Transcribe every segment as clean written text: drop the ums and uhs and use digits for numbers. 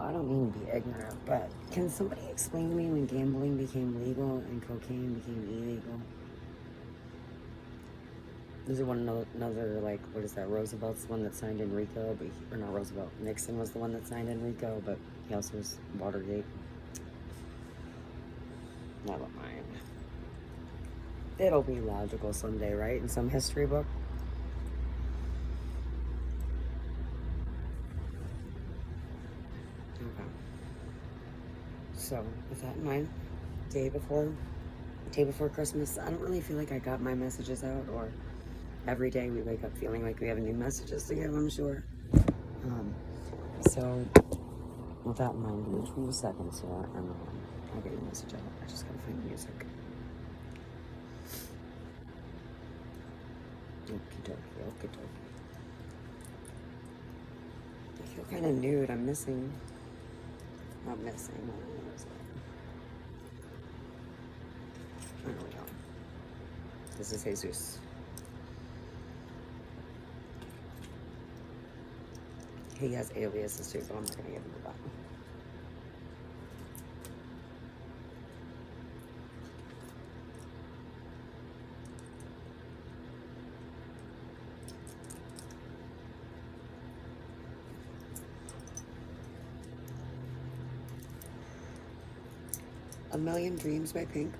I don't mean to be ignorant, but can somebody explain to me when gambling became legal and cocaine became illegal? Is there another, like, what is that? Roosevelt's the one that signed in RICO, but or not Roosevelt. Nixon was the one that signed in RICO, but he also was Watergate. Never mind. It'll be logical someday, right? In some history book. Okay. So, with that in mind, day before Christmas, I don't really feel like I got my messages out, or every day we wake up feeling like we have new messages to give, I'm sure. So, with that in mind, give me 2 seconds here, and I'll get your message out. I just gotta find the music. Okie dokie. I feel kind of nude. I'm missing. Not missing. There we go. This is Jesus. He has aliases too, so I'm not gonna give him that. A Million Dreams by Pink.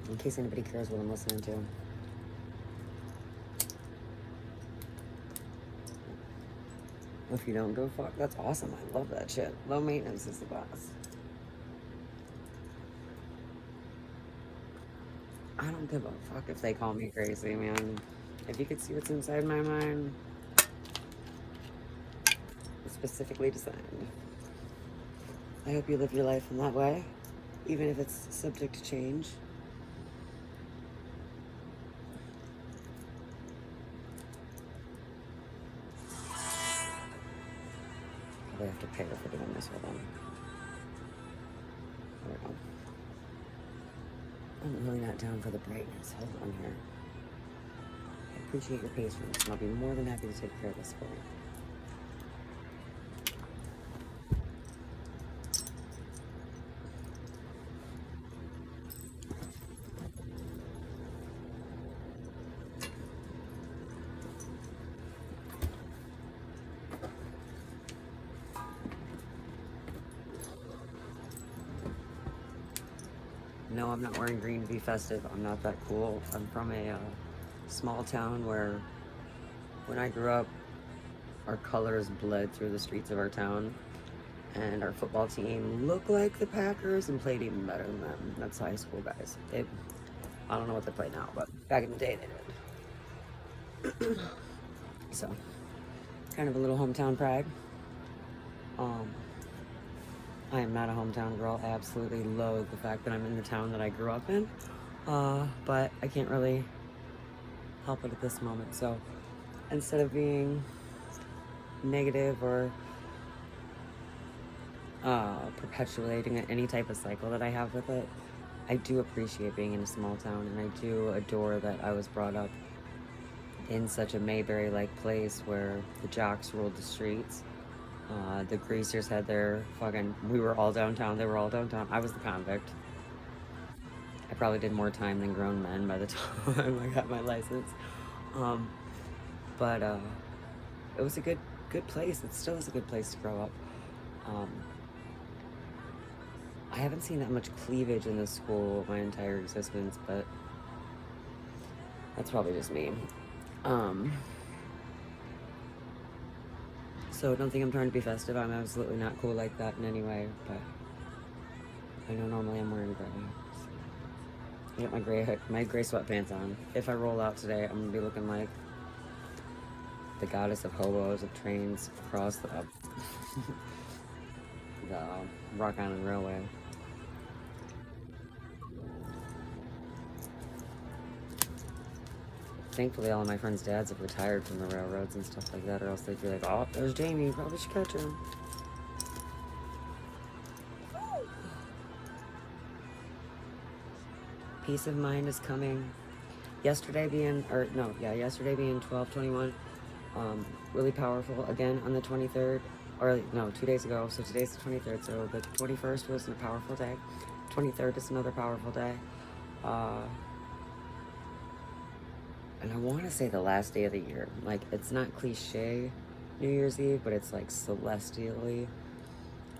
In case anybody cares what I'm listening to. If you don't go fuck, that's awesome. I love that shit. Low maintenance is the best. I don't give a fuck if they call me crazy, man. If you could see what's inside my mind, it's specifically designed. I hope you live your life in that way, even if it's subject to change. Probably have to pay her for doing this with them. There we go. I'm really not down for the brightness. Hold on here. I appreciate your patience, and I'll be more than happy to take care of this for you. No, I'm not wearing green to be festive. I'm not that cool. I'm from a small town where, when I grew up, our colors bled through the streets of our town, and our football team looked like the Packers and played even better than them. That's high school guys. I don't know what they play now, but back in the day they did. So, kind of a little hometown pride. I am not a hometown girl. I absolutely loathe the fact that I'm in the town that I grew up in. But I can't really help it at this moment. So instead of being negative or perpetuating any type of cycle that I have with it, I do appreciate being in a small town, and I do adore that I was brought up in such a Mayberry-like place where the jocks ruled the streets. The greasers had their we were all downtown, they were all downtown. I was the convict. I probably did more time than grown men by the time I got my license. But it was a good place. It still is a good place to grow up. I haven't seen that much cleavage in this school my entire existence, but that's probably just me. So don't think I'm trying to be festive. I'm absolutely not cool like that in any way, but I know normally I'm wearing gray. I got my gray sweatpants on. If I roll out today, I'm gonna be looking like the goddess of hobos of trains across the Rock Island Railway. Thankfully, all of my friends' dads have retired from the railroads and stuff like that, or else they'd be like, oh, there's Jamie, you probably should catch him. Peace of mind is coming. Yesterday being 12/21, really powerful. Again, on the 23rd, or no, 2 days ago. So today's the 23rd. So the 21st was a powerful day. 23rd is another powerful day. And I want to say the last day of the year. Like, it's not cliche New Year's Eve, but it's like celestially.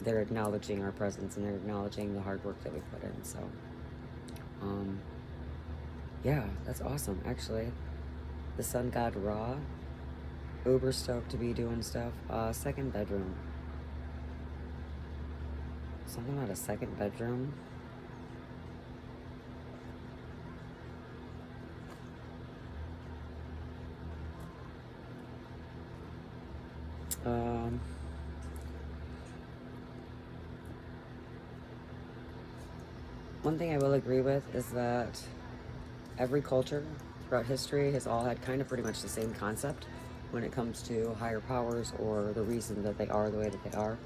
They're acknowledging our presence and they're acknowledging the hard work that we put in. So, yeah, that's awesome. Actually, the sun god Ra, uber stoked to be doing stuff. Second bedroom. Something about a second bedroom. One thing I will agree with is that every culture throughout history has all had kind of pretty much the same concept when it comes to higher powers or the reason that they are the way that they are.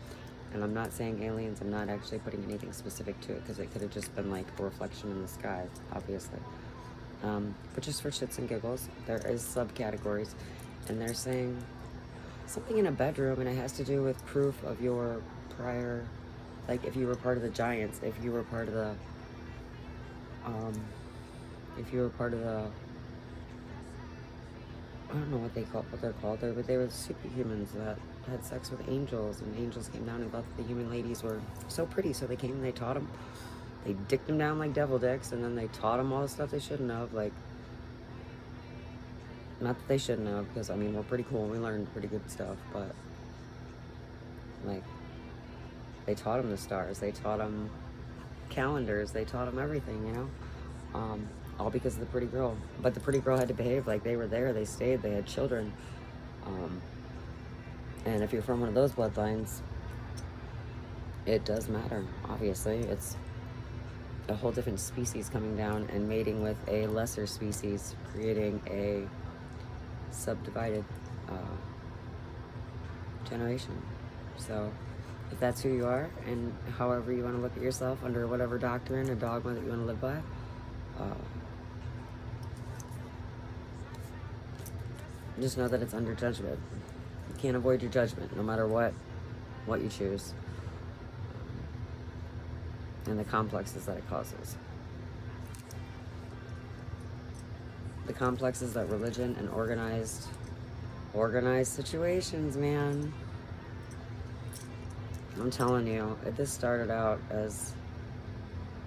And I'm not saying aliens, I'm not actually putting anything specific to it because it could have just been like a reflection in the sky, obviously. But just for shits and giggles, there is subcategories, and they're saying something in a bedroom, and it has to do with proof of your prior, like if you were part of the Giants, if you were part of the, I don't know what they're called there, but they were superhumans that had sex with angels, and angels came down and thought that the human ladies were so pretty, so they came and they taught them. They dicked them down like devil dicks, and then they taught them all the stuff they shouldn't have. Like, not that they shouldn't have, because I mean we're pretty cool and we learned pretty good stuff, but like they taught them the stars, they taught them calendars, they taught them everything, you know. All because of the pretty girl. But the pretty girl had to behave like they were there, they stayed, they had children. And if you're from one of those bloodlines, it does matter, obviously. It's a whole different species coming down and mating with a lesser species, creating a subdivided generation. So if that's who you are, and however you want to look at yourself, under whatever doctrine or dogma that you want to live by, just know that it's under judgment. You can't avoid your judgment, no matter what you choose, and the complexes that it causes. The complexes that religion and organized situations, man. I'm telling you, this started out as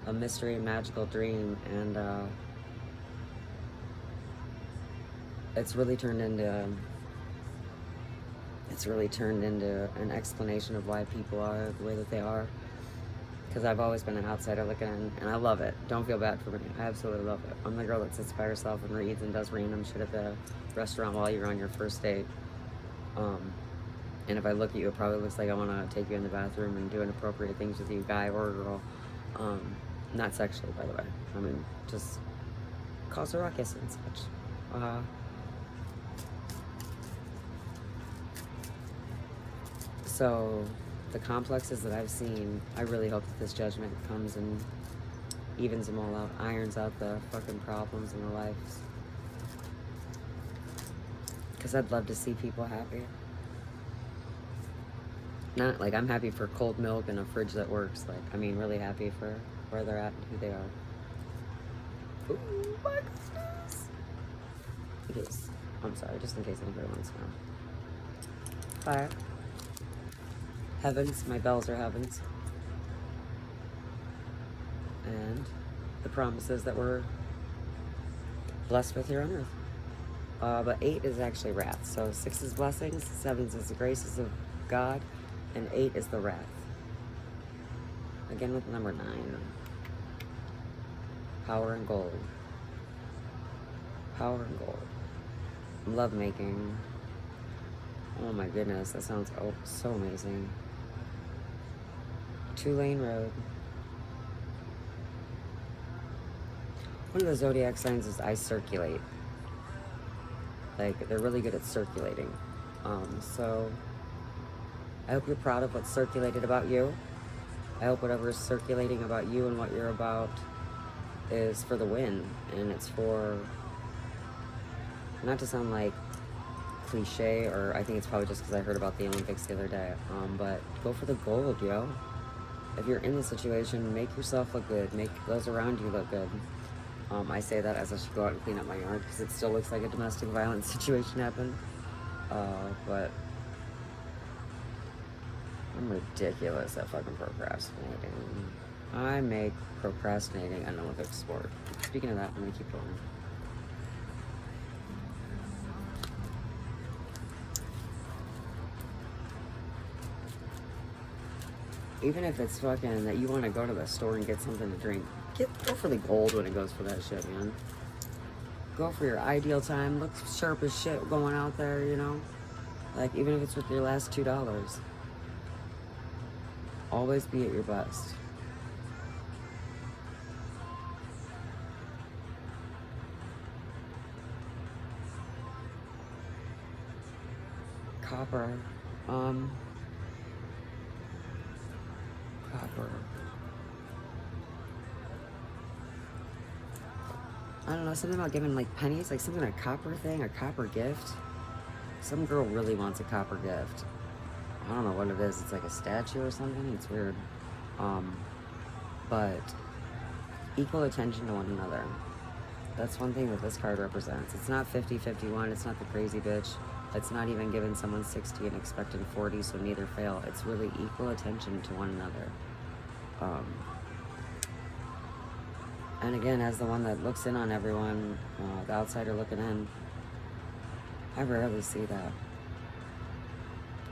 a mystery and magical dream, and it's really turned into an explanation of why people are the way that they are. Because I've always been an outsider looking in, and I love it. Don't feel bad for me. I absolutely love it. I'm the girl that sits by herself and reads and does random shit at the restaurant while you're on your first date. And if I look at you, it probably looks like I want to take you in the bathroom and do inappropriate things with you, guy or girl. Not sexually, by the way. I mean, just cause a ruckus and such. So, the complexes that I've seen, I really hope that this judgment comes and evens them all out, irons out the fucking problems in their lives. Because I'd love to see people happy. Not like I'm happy for cold milk and a fridge that works. Like, I mean, really happy for where they're at and who they are. Ooh, my goodness. Yes. I'm sorry, just in case anybody wants to know. Fire. Heavens, my bells are heavens. And the promises that we're blessed with here on earth. But 8 is actually wrath. So 6 is blessings, 7 is the graces of God, and 8 is the wrath. Again with number 9. Power and gold. Power and gold. Love making. Oh my goodness, that sounds so amazing. 2-lane road. One of the zodiac signs is I circulate. Like, they're really good at circulating. So I hope you're proud of what's circulated about you. I hope whatever is circulating about you and what you're about is for the win. And it's for, not to sound like cliche, or I think it's probably just because I heard about the Olympics the other day. But go for the gold, yo. If you're in the situation, make yourself look good. Make those around you look good. I say that as I should go out and clean up my yard because it still looks like a domestic violence situation happened. But I'm ridiculous at fucking procrastinating. I make procrastinating an Olympic sport. Speaking of that, I'm gonna keep going. Even if it's fucking that you want to go to the store and get something to drink, go for the gold when it goes for that shit, man. Go for your ideal time. Look sharp as shit going out there, you know? Like, even if it's with your last $2. Always be at your best. Copper. Copper. I don't know, something about giving like pennies, like something, a copper thing, a copper gift. Some girl really wants a copper gift. I don't know what it is. It's like a statue or something. It's weird. But equal attention to one another. That's one thing that this card represents. It's not 50-51. It's not the crazy bitch. It's not even giving someone 60 and expecting 40, so neither fail. It's really equal attention to one another. And again, as the one that looks in on everyone, the outsider looking in, I rarely see that.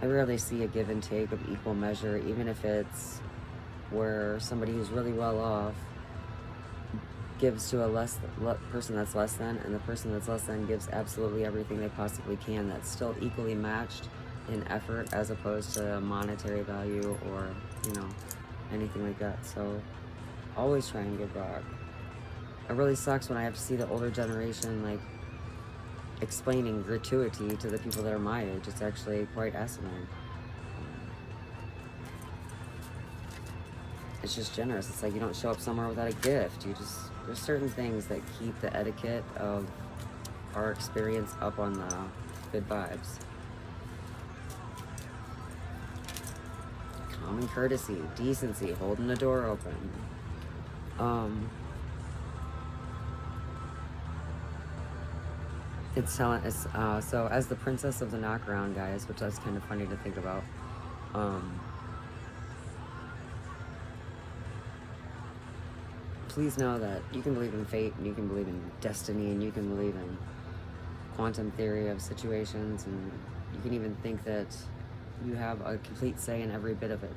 I rarely see a give and take of equal measure, even if it's where somebody who's really well off gives to a person that's less than, and the person that's less than gives absolutely everything they possibly can. That's still equally matched in effort as opposed to monetary value or, you know, anything like that. So always try and give back. It really sucks when I have to see the older generation like explaining gratuity to the people that are my age. It's actually quite asinine. It's just generous. It's like you don't show up somewhere without a gift. There's certain things that keep the etiquette of our experience up on the good vibes. Common courtesy, decency, holding the door open. It's telling us, so as the princess of the knockaround, guys, which that's kind of funny to think about. Please know that you can believe in fate, and you can believe in destiny, and you can believe in quantum theory of situations, and you can even think that you have a complete say in every bit of it.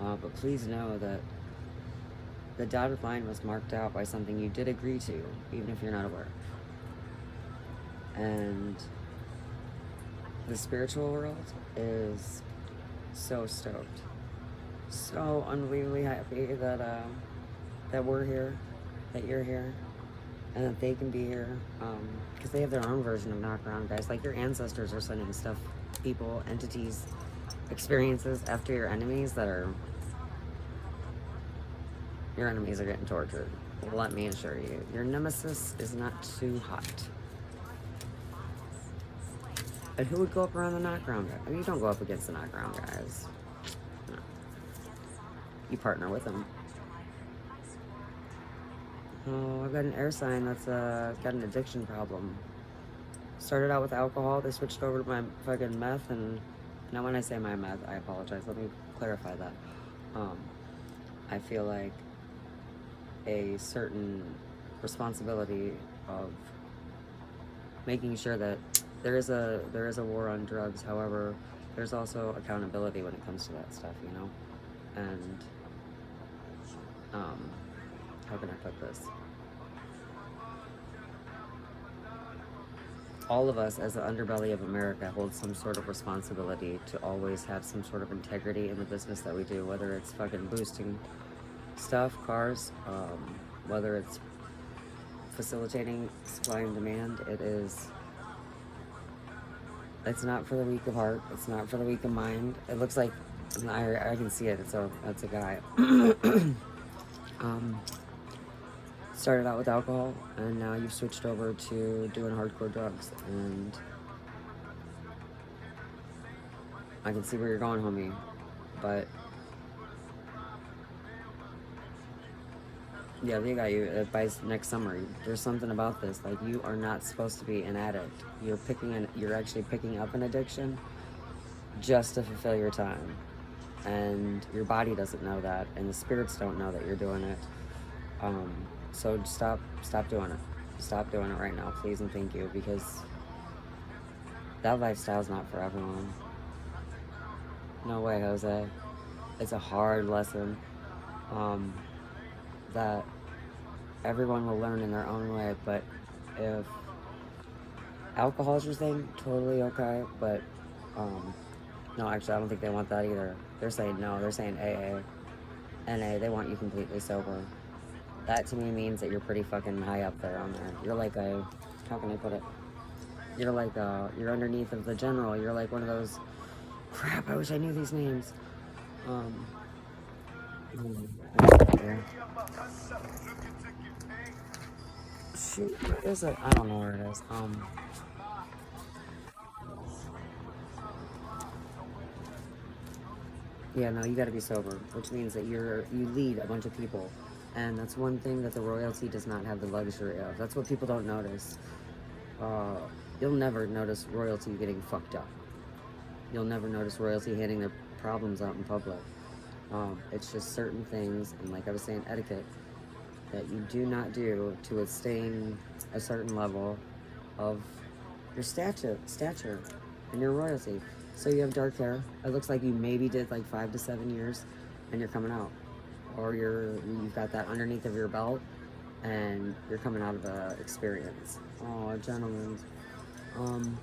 But please know that the dotted line was marked out by something you did agree to, even if you're not aware. And the spiritual world is so stoked, so unbelievably happy that that we're here, that you're here, and that they can be here, because they have their own version of knockaround, guys. Like, your ancestors are sending stuff, people, entities, experiences after your enemies that are, your enemies are getting tortured. Let me assure you, your nemesis is not too hot. And who would go up around the knockaround guy? I mean, you don't go up against the knockaround guys. No. You partner with them. Oh, I've got an air sign that's got an addiction problem. Started out with alcohol, they switched over to my fucking meth, and now when I say my meth, I apologize. Let me clarify that. I feel like a certain responsibility of making sure that there is a war on drugs. However, there's also accountability when it comes to that stuff, you know? And how can I put this? All of us as the underbelly of America hold some sort of responsibility to always have some sort of integrity in the business that we do, whether it's fucking boosting stuff, cars, whether it's facilitating supply and demand. It's not for the weak of heart. It's not for the weak of mind. It looks like, I can see it. It's a guy. Started out with alcohol, and now you've switched over to doing hardcore drugs. And I can see where you're going, homie. But yeah, they got you by next summer. There's something about this. Like, you are not supposed to be an addict. You're actually picking up an addiction just to fulfill your time. And your body doesn't know that, and the spirits don't know that you're doing it. Um, so stop doing it. Stop doing it right now, please and thank you, because that lifestyle's not for everyone. No way, Jose. It's a hard lesson um, that everyone will learn in their own way. But if alcohol's your thing, totally okay. But no, actually, I don't think they want that either. They're saying no. They're saying AA, NA. They want you completely sober. That to me means that you're pretty fucking high up there on there. You're like a, how can I put it? You're like you're underneath of the general. You're like one of those. Crap! I wish I knew these names. Um, yeah. Shoot, where is it? I don't know where it is. Yeah, no, you got to be sober, which means that you lead a bunch of people, and that's one thing that the royalty does not have the luxury of. That's what people don't notice. Uh, you'll never notice royalty getting fucked up. You'll never notice royalty handing their problems out in public. It's just certain things, and like I was saying, etiquette that you do not do to attain a certain level of your stature, and your royalty. So you have dark hair. It looks like you maybe did like 5 to 7 years, and you're coming out, or you've got that underneath of your belt, and you're coming out of the experience. Oh, gentlemen. Um,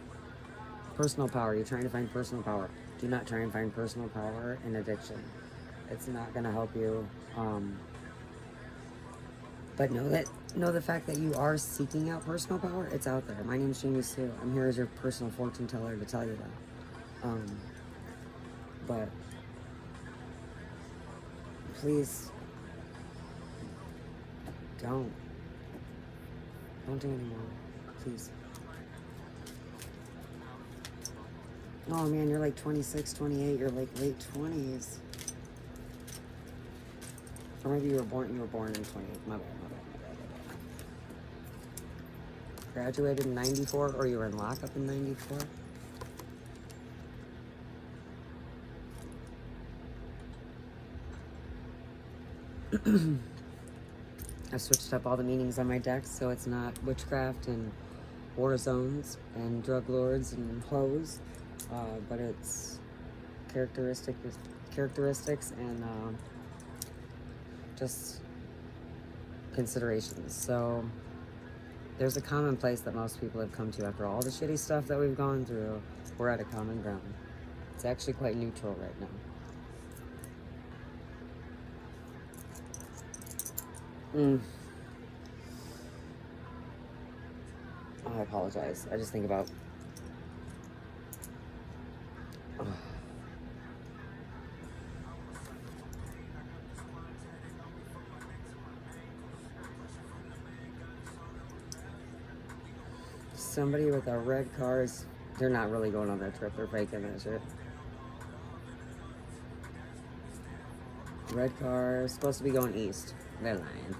Personal power. You're trying to find personal power. Do not try and find personal power in addiction. It's not gonna help you. But know the fact that you are seeking out personal power. It's out there. My name's Jamie Sue. I'm here as your personal fortune teller to tell you that. But please don't do anymore. Please. Oh man, you're like 26, 28. You're like late 20s. Or maybe you were born in 28. My bad. Graduated in 94, or you were in lockup in 94? I've switched up all the meanings on my decks, so it's not witchcraft and war zones and drug lords and hoes, but it's characteristics and just considerations. So there's a common place that most people have come to after all the shitty stuff that we've gone through. We're at a common ground. It's actually quite neutral right now. I apologize. I just think about. Somebody with a red car is. They're not really going on that trip. They're faking that shit. Red car supposed to be going east. They're lying.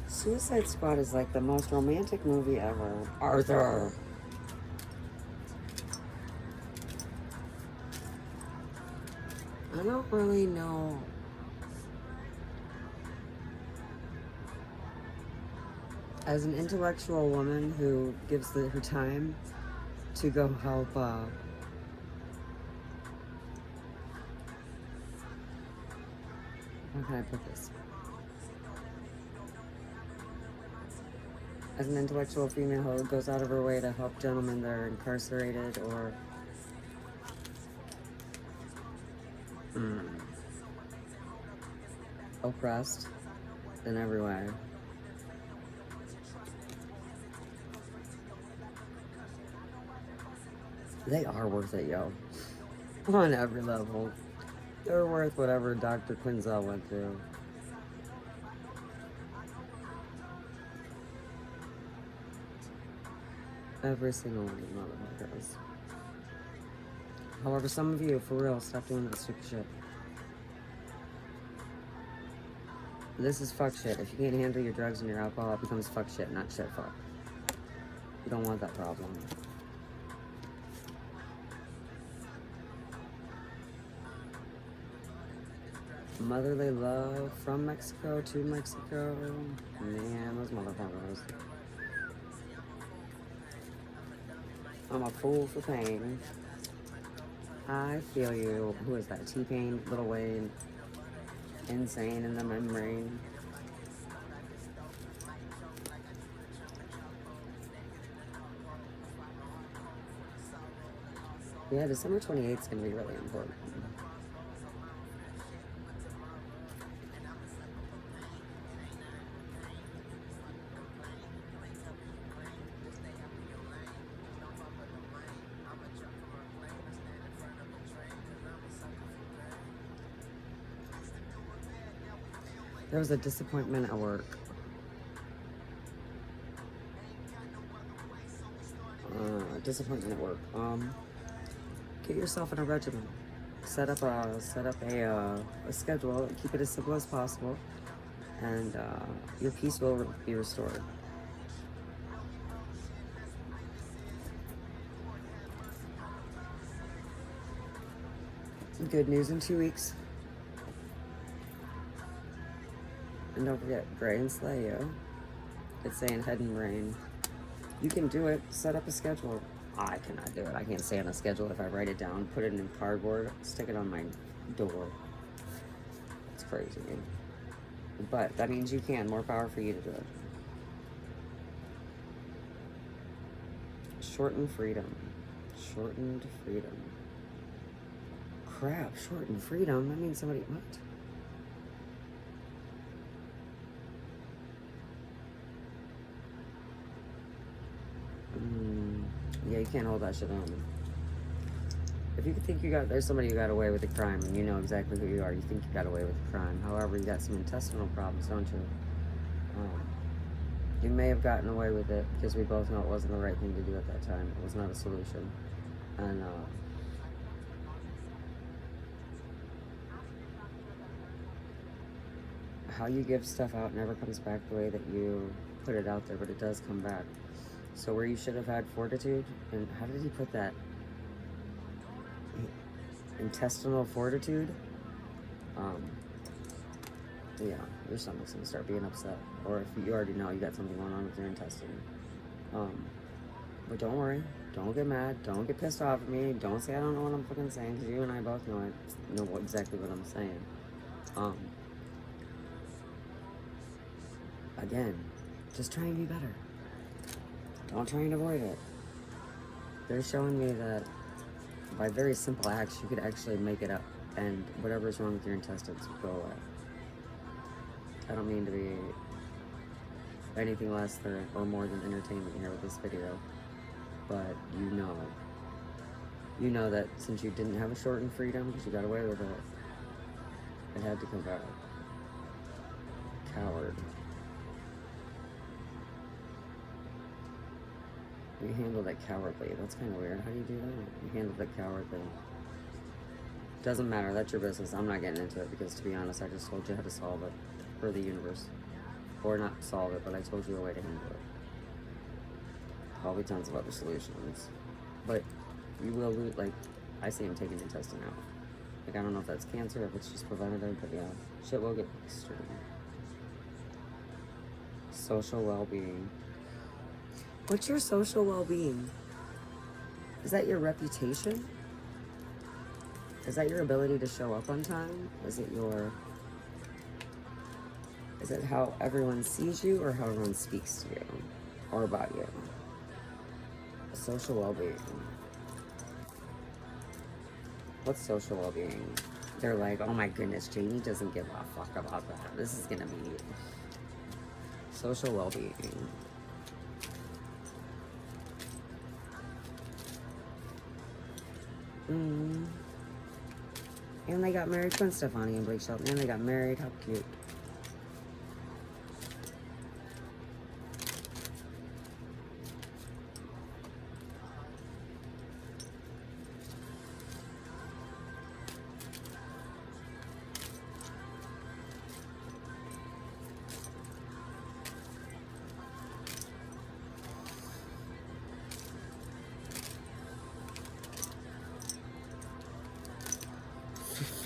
Suicide Squad is like the most romantic movie ever. Arthur. I don't really know. As an intellectual woman who gives her time to go help how can I put this? As an intellectual female who goes out of her way to help gentlemen that are incarcerated or oppressed in every way. They are worth it, yo. On every level. They're worth whatever Dr. Quinzel went through. Every single one of you motherfuckers. However, some of you, for real, stop doing that stupid shit. This is fuck shit. If you can't handle your drugs and your alcohol, it becomes fuck shit, not shit fuck. You don't want that problem. Motherly love from Mexico to Mexico. Man, those motherfuckers. I'm a fool for pain. I feel you. Who is that? T-Pain, Lil Wayne, Insane in the Membrane. Yeah, December 28th is going to be really important. There was a disappointment at work. Disappointment at work. Get yourself in a regimen. Set up a schedule. Keep it as simple as possible, and your peace will be restored. Good news in 2 weeks. And don't forget, brain slay you. It's saying head and brain. You can do it. Set up a schedule. I cannot do it. I can't stay on a schedule if I write it down, put it in cardboard, stick it on my door. It's crazy. But that means you can. More power for you to do it. Shortened freedom. Shortened freedom. Crap, shortened freedom? That means somebody... What? Yeah, you can't hold that shit on. If you think there's somebody who got away with a crime and you know exactly who you are, you think you got away with a crime. However, you got some intestinal problems, don't you? You may have gotten away with it because we both know it wasn't the right thing to do at that time. It was not a solution. And, how you give stuff out never comes back the way that you put it out there, but it does come back. So where you should have had fortitude, and how did he put that? Intestinal fortitude? Yeah, your stomach's gonna start being upset. Or if you already know you got something going on with your intestine. But don't worry, don't get mad, don't get pissed off at me, don't say I don't know what I'm fucking saying, because you and I both know exactly what I'm saying. Again, just try and be better. Don't try and avoid it. They're showing me that by very simple acts, you could actually make it up, and whatever's wrong with your intestines will go away. I don't mean to be anything less than or more than entertainment here with this video, but you know that since you didn't have a shortened freedom, because you got away with it, it had to come back. Coward. You handled it cowardly. That's kind of weird. How do you do that? You handled it cowardly. Doesn't matter. That's your business. I'm not getting into it because, to be honest, I just told you how to solve it for the universe. Or not solve it, but I told you a way to handle it. Probably tons of other solutions. But you will lose, like, I see him taking intestine out. Like, I don't know if that's cancer, if it's just preventative, but yeah. Shit will get extreme. Social well-being. What's your social well-being? Is that your reputation? Is that your ability to show up on time? Is it how everyone sees you or how everyone speaks to you or about you? Social well-being. What's social well-being? They're like, oh my goodness, Jamie doesn't give a fuck about that. This is gonna be social well-being. And they got married. Gwen Stefani and Blake Shelton. And they got married. How cute.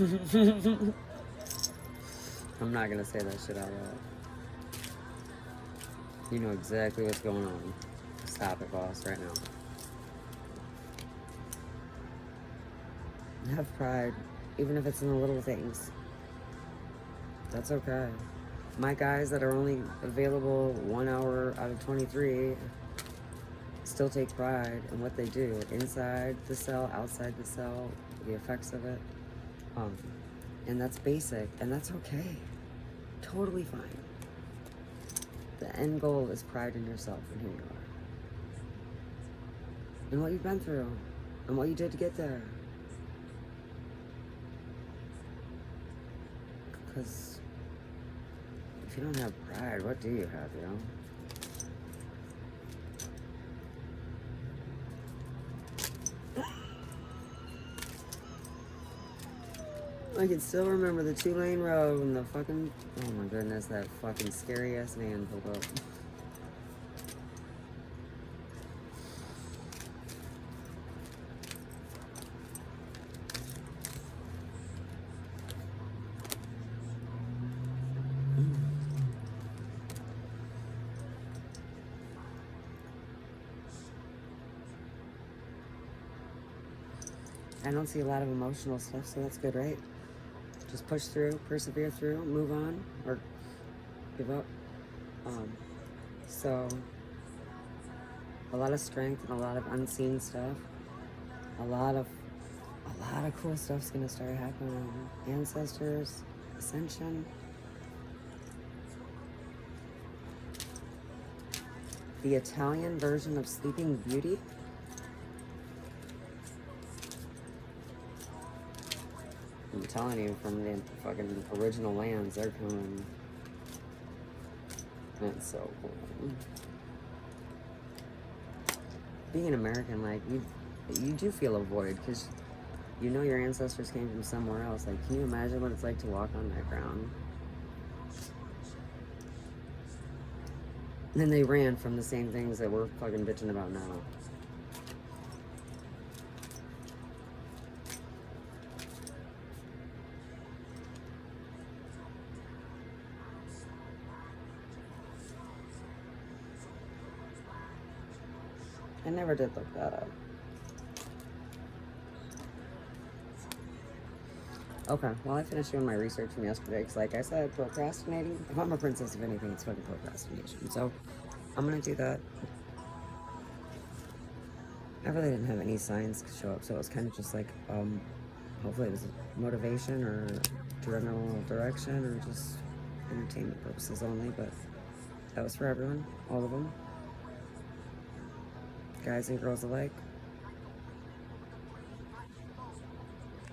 I'm not gonna say that shit out loud. You know exactly what's going on. Stop it, boss, right now. Have pride, even if it's in the little things. That's okay. My guys that are only available 1 hour out of 23 still take pride in what they do inside the cell, outside the cell, the effects of it. And that's basic, and that's okay. Totally fine. The end goal is pride in yourself and who you are. And what you've been through, and what you did to get there. Because if you don't have pride, what do you have, you know? I can still remember the 2-lane road and the fucking, oh my goodness, that fucking scary ass van pulled up. I don't see a lot of emotional stuff, so that's good, right? Just push through, persevere through, move on, or give up. So a lot of strength and a lot of unseen stuff. A lot of cool stuff's gonna start happening. Ancestors, ascension. The Italian version of Sleeping Beauty. I'm telling you, from the fucking original lands, they're coming. That's so cool. Being an American, like, you do feel a void, because you know your ancestors came from somewhere else. Like, can you imagine what it's like to walk on that ground? And then they ran from the same things that we're fucking bitching about now. I never did look that up. Okay, well, I finished doing my research from yesterday, because like I said, procrastinating, if I'm a princess of anything, it's fucking procrastination. So I'm gonna do that. I really didn't have any signs show up, so it was kind of just like, hopefully it was motivation or general direction or just entertainment purposes only, but that was for everyone, all of them, guys and girls alike.